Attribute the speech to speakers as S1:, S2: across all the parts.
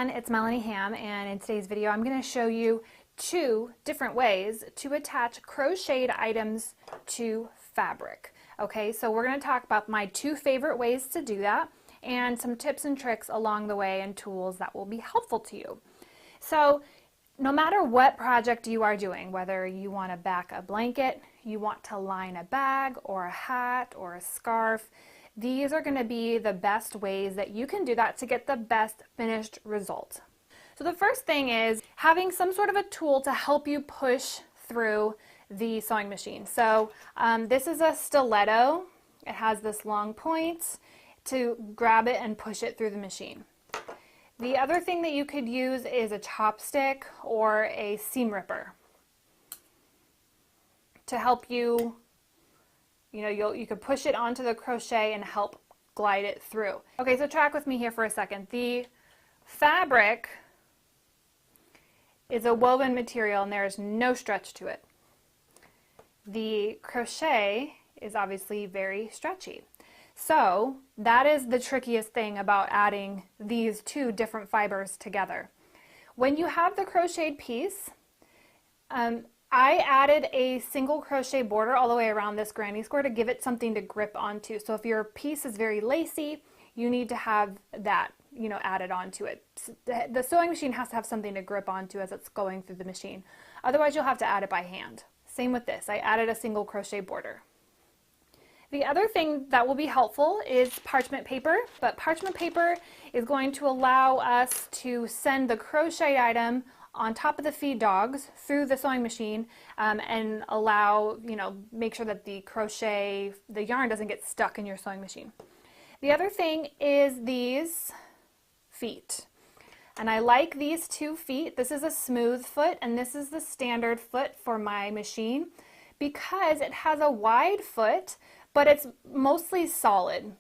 S1: everyone, it's Melanie Ham, and in today's video I'm going to show you 2 different ways to attach crocheted items to fabric. Okay, so we're going to talk about my 2 favorite ways to do that and some tips and tricks along the way and tools that will be helpful to you. So no matter what project you are doing, whether you want to back a blanket, you want to line a bag or a hat or a scarf, these are going to be the best ways that you can do that to get the best finished result. So the first thing is having some sort of a tool to help you push through the sewing machine. So this is a stiletto. It has this long point to grab it and push it through the machine. The other thing that you could use is a chopstick or a seam ripper to help you. You could push it onto the crochet and help glide it through. Okay, so track with me here for a second. The fabric is a woven material and there is no stretch to it. The crochet is obviously very stretchy. So that is the trickiest thing about adding these 2 different fibers together. When you have the crocheted piece, I added a single crochet border all the way around this granny square to give it something to grip onto. So if your piece is very lacy, you need to have that, added onto it. The sewing machine has to have something to grip onto as it's going through the machine. Otherwise, you'll have to add it by hand. Same with this. I added a single crochet border. The other thing that will be helpful is parchment paper, but parchment paper is going to allow us to send the crochet item on top of the feed dogs through the sewing machine and allow, make sure that the yarn doesn't get stuck in your sewing machine. The other thing is these feet. And I like these 2 feet. This is a smooth foot and this is the standard foot for my machine because it has a wide foot, but it's mostly solid.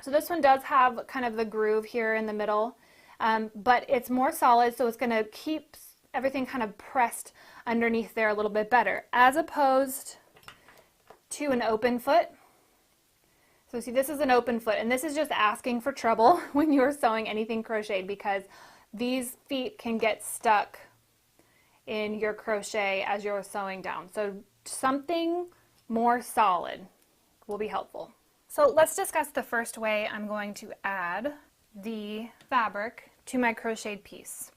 S1: So this one does have kind of the groove here in the middle. But it's more solid, so it's going to keep everything kind of pressed underneath there a little bit better, as opposed to an open foot. So see, this is an open foot, and this is just asking for trouble when you're sewing anything crocheted because these feet can get stuck in your crochet as you're sewing down. So something more solid will be helpful. So let's discuss the first way I'm going to add the fabric to my crocheted piece.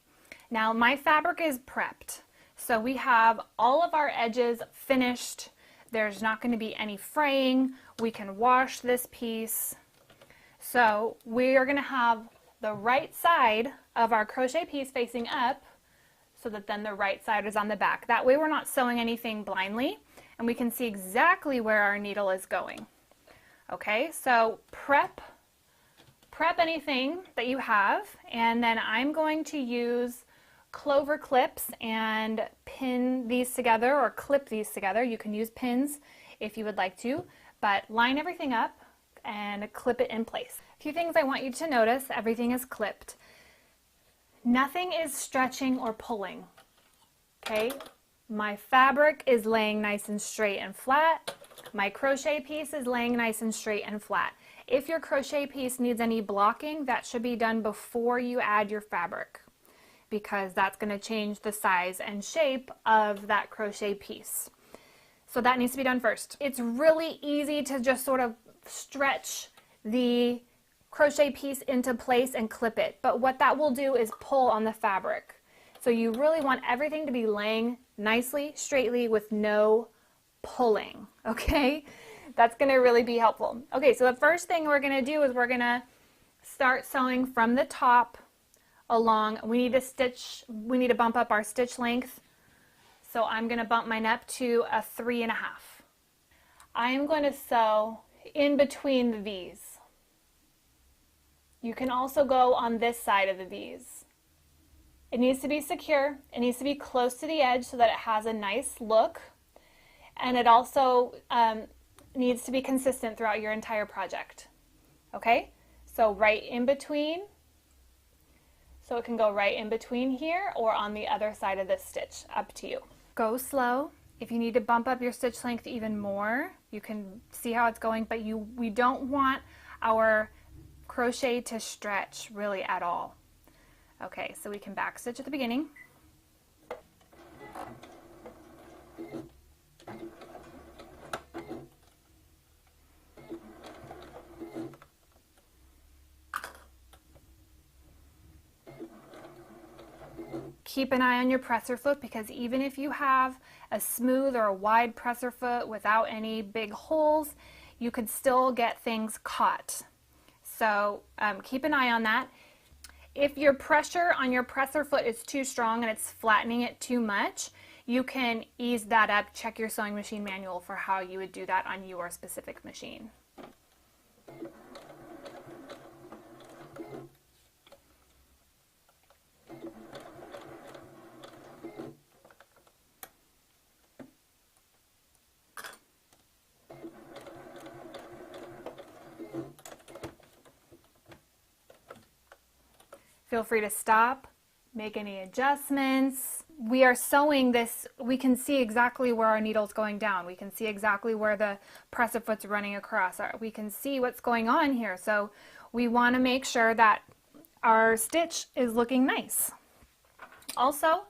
S1: Now my fabric is prepped, so we have all of our edges finished. There's not going to be any fraying. We can wash this piece. So we are going to have the right side of our crochet piece facing up so that then the right side is on the back. That way we're not sewing anything blindly and we can see exactly where our needle is going. Okay, so prep anything that you have, and then I'm going to use clover clips and pin these together or clip these together. You can use pins if you would like to, but line everything up and clip it in place. A few things I want you to notice: everything is clipped. Nothing is stretching or pulling. Okay, my fabric is laying nice and straight and flat. My crochet piece is laying nice and straight and flat. If your crochet piece needs any blocking, that should be done before you add your fabric because that's going to change the size and shape of that crochet piece. So that needs to be done first. It's really easy to just sort of stretch the crochet piece into place and clip it, but what that will do is pull on the fabric. So you really want everything to be laying nicely, straightly with no pulling, okay? That's going to really be helpful. Okay, so the first thing we're going to do is we're going to start sewing from the top along. We need to bump up our stitch length. So I'm going to bump mine up to a 3.5. I am going to sew in between the V's. You can also go on this side of the V's. It needs to be secure. It needs to be close to the edge so that it has a nice look. And it also needs to be consistent throughout your entire project. Okay, so right in between, so it can go right in between here or on the other side of this stitch, up to you. Go slow. If you need to bump up your stitch length even more, you can see how it's going, but we don't want our crochet to stretch really at all. Okay, so we can back stitch at the beginning. Keep an eye on your presser foot, because even if you have a smooth or a wide presser foot without any big holes, you could still get things caught. So keep an eye on that. If your pressure on your presser foot is too strong and it's flattening it too much, you can ease that up. Check your sewing machine manual for how you would do that on your specific machine. Feel free to stop, make any adjustments. We are sewing this, we can see exactly where our needle's going down. We can see exactly where the presser foot's running across. We can see what's going on here. So we want to make sure that our stitch is looking nice. Also,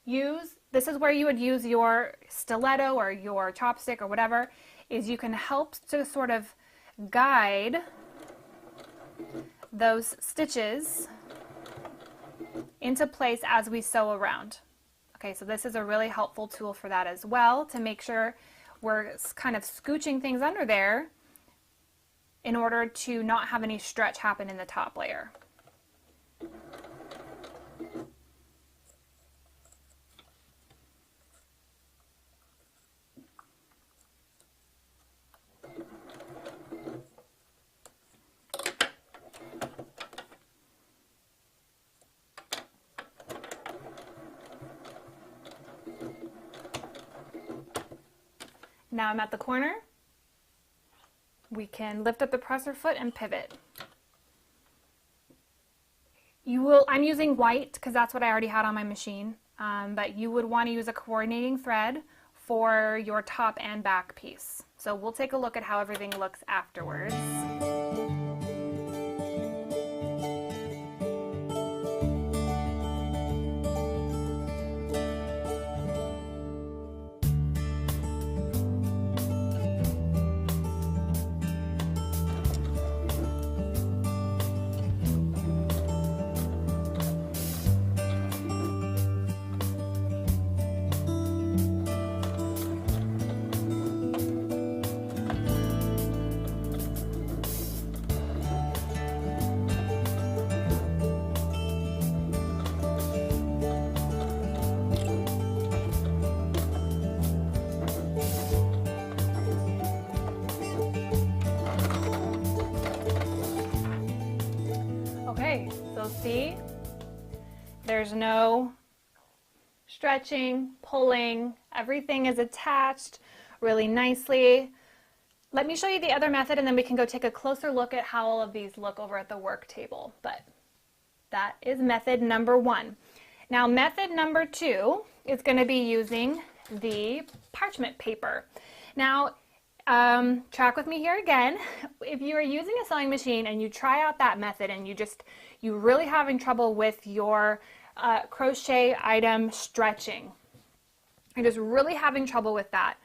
S1: this is where you would use your stiletto or your chopstick or whatever, is you can help to sort of guide those stitches into place as we sew around. Okay, so this is a really helpful tool for that as well, to make sure we're kind of scooching things under there in order to not have any stretch happen in the top layer. Now I'm at the corner. We can lift up the presser foot and pivot. I'm using white because that's what I already had on my machine, but you would want to use a coordinating thread for your top and back piece. So we'll take a look at how everything looks afterwards. Okay, so see, there's no stretching, pulling, everything is attached really nicely. Let me show you the other method and then we can go take a closer look at how all of these look over at the work table. But that is method number one. Now method number two is going to be using the parchment paper. Now track with me here again. If you are using a sewing machine and you try out that method and you're really having trouble with your crochet item stretching, you're just really having trouble with that,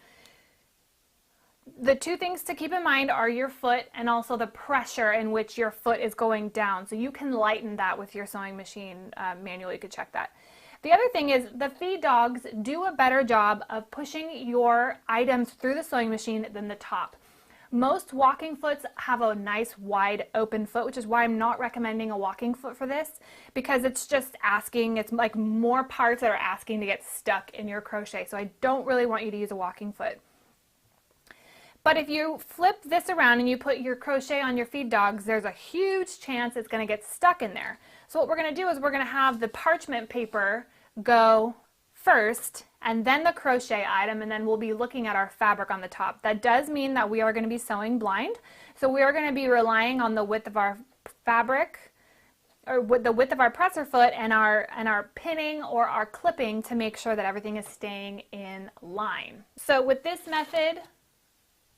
S1: the two things to keep in mind are your foot and also the pressure in which your foot is going down. So you can lighten that with your sewing machine manual. You could check that. The other thing is the feed dogs do a better job of pushing your items through the sewing machine than the top. Most walking foots have a nice wide open foot, which is why I'm not recommending a walking foot for this, because it's just asking, it's like more parts that are asking to get stuck in your crochet. So I don't really want you to use a walking foot. But if you flip this around and you put your crochet on your feed dogs, there's a huge chance it's going to get stuck in there. So what we're going to do is we're going to have the parchment paper go first and then the crochet item, and then we'll be looking at our fabric on the top. That does mean that we are going to be sewing blind. So we are going to be relying on the width of our fabric, or the width of our presser foot and our pinning or our clipping to make sure that everything is staying in line. So with this method,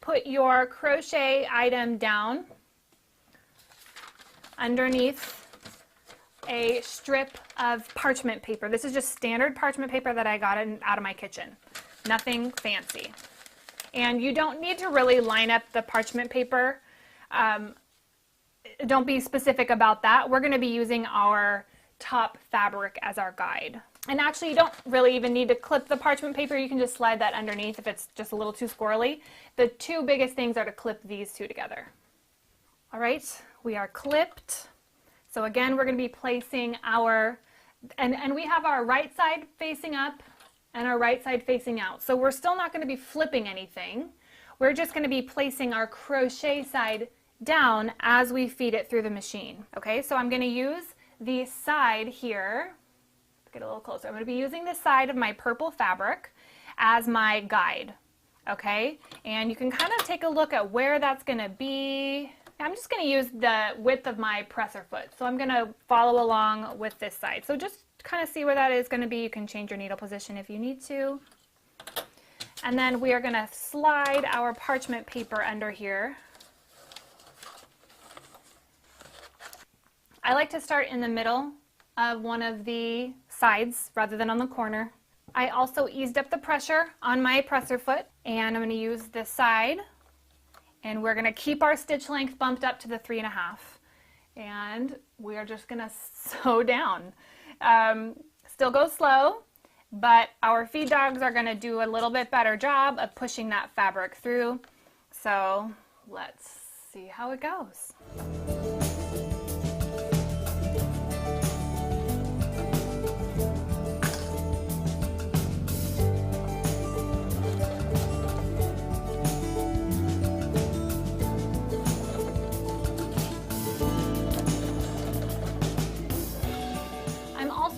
S1: put your crochet item down underneath a strip of parchment paper. This is just standard parchment paper that I got out of my kitchen. Nothing fancy. And you don't need to really line up the parchment paper. Don't be specific about that. We're going to be using our top fabric as our guide. And actually, you don't really even need to clip the parchment paper. You can just slide that underneath if it's just a little too squirrely. The two biggest things are to clip these two together. All right, we are clipped. So again, we're going to be placing our, and we have our right side facing up and our right side facing out. So we're still not going to be flipping anything. We're just going to be placing our crochet side down as we feed it through the machine. Okay, so I'm going to use the side here. Let's get a little closer. I'm going to be using the side of my purple fabric as my guide. Okay, and you can kind of take a look at where that's going to be. I'm just going to use the width of my presser foot. So I'm going to follow along with this side. So just kind of see where that is going to be. You can change your needle position if you need to. And then we are going to slide our parchment paper under here. I like to start in the middle of one of the sides rather than on the corner. I also eased up the pressure on my presser foot, and I'm going to use this side. And we're going to keep our stitch length bumped up to the 3.5. And we're just going to sew down. Still go slow, but our feed dogs are going to do a little bit better job of pushing that fabric through. So let's see how it goes.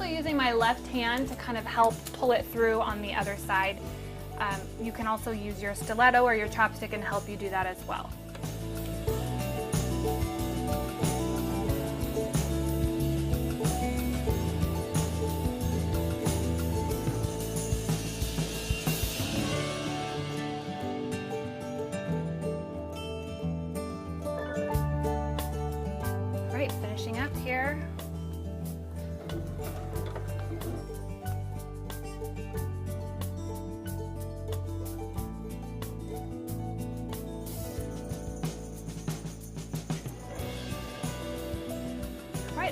S1: Using my left hand to kind of help pull it through on the other side. You can also use your stiletto or your chopstick and help you do that as well. All right, finishing up here.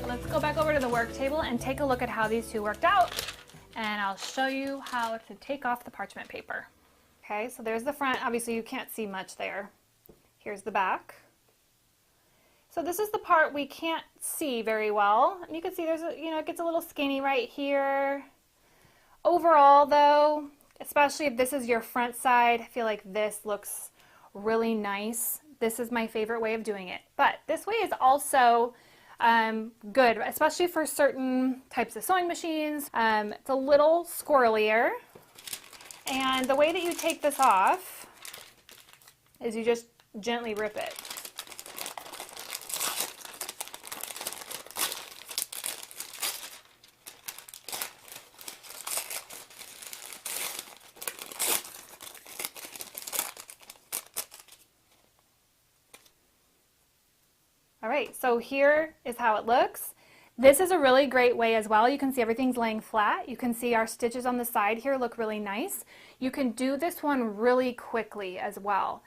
S1: Let's go back over to the work table and take a look at how these two worked out, and I'll show you how to take off the parchment paper. Okay, so there's the front. Obviously you can't see much there. Here's the back. So this is the part we can't see very well. And you can see there's a, it gets a little skinny right here. Overall though, especially if this is your front side, I feel like this looks really nice. This is my favorite way of doing it. But this way is also good, especially for certain types of sewing machines. It's a little squirrelier. And the way that you take this off is you just gently rip it. All right, so here is how it looks. This is a really great way as well. You can see everything's laying flat. You can see our stitches on the side here look really nice. You can do this one really quickly as well.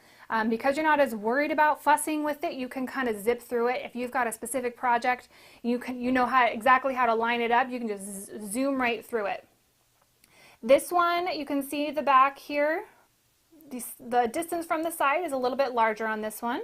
S1: Because you're not as worried about fussing with it, you can kind of zip through it. If you've got a specific project, you know exactly how to line it up, you can just zoom right through it. This one, you can see the back here. The distance from the side is a little bit larger on this one.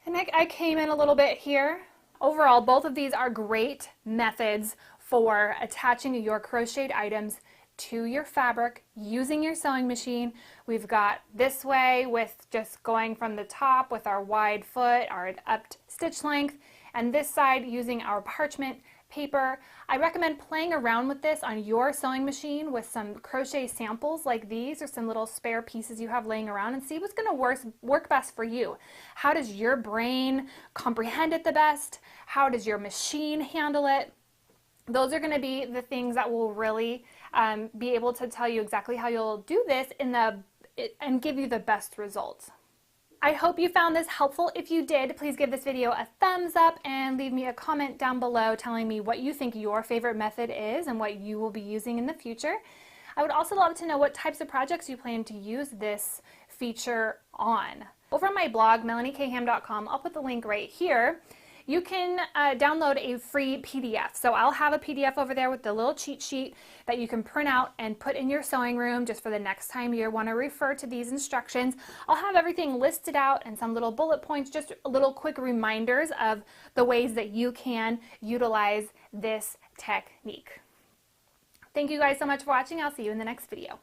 S1: And I came in a little bit here. Overall, both of these are great methods for attaching your crocheted items to your fabric using your sewing machine. We've got this way with just going from the top with our wide foot, our upped stitch length, and this side using our parchment paper. I recommend playing around with this on your sewing machine with some crochet samples like these or some little spare pieces you have laying around and see what's going to work best for you. How does your brain comprehend it the best? How does your machine handle it? Those are going to be the things that will really be able to tell you exactly how you'll do this and give you the best results. I hope you found this helpful. If you did, please give this video a thumbs up and leave me a comment down below telling me what you think your favorite method is and what you will be using in the future. I would also love to know what types of projects you plan to use this feature on. Over on my blog, melanieham.com, I'll put the link right here. You can download a free PDF. So I'll have a PDF over there with the little cheat sheet that you can print out and put in your sewing room just for the next time you want to refer to these instructions. I'll have everything listed out and some little bullet points, just little quick reminders of the ways that you can utilize this technique. Thank you guys so much for watching. I'll see you in the next video.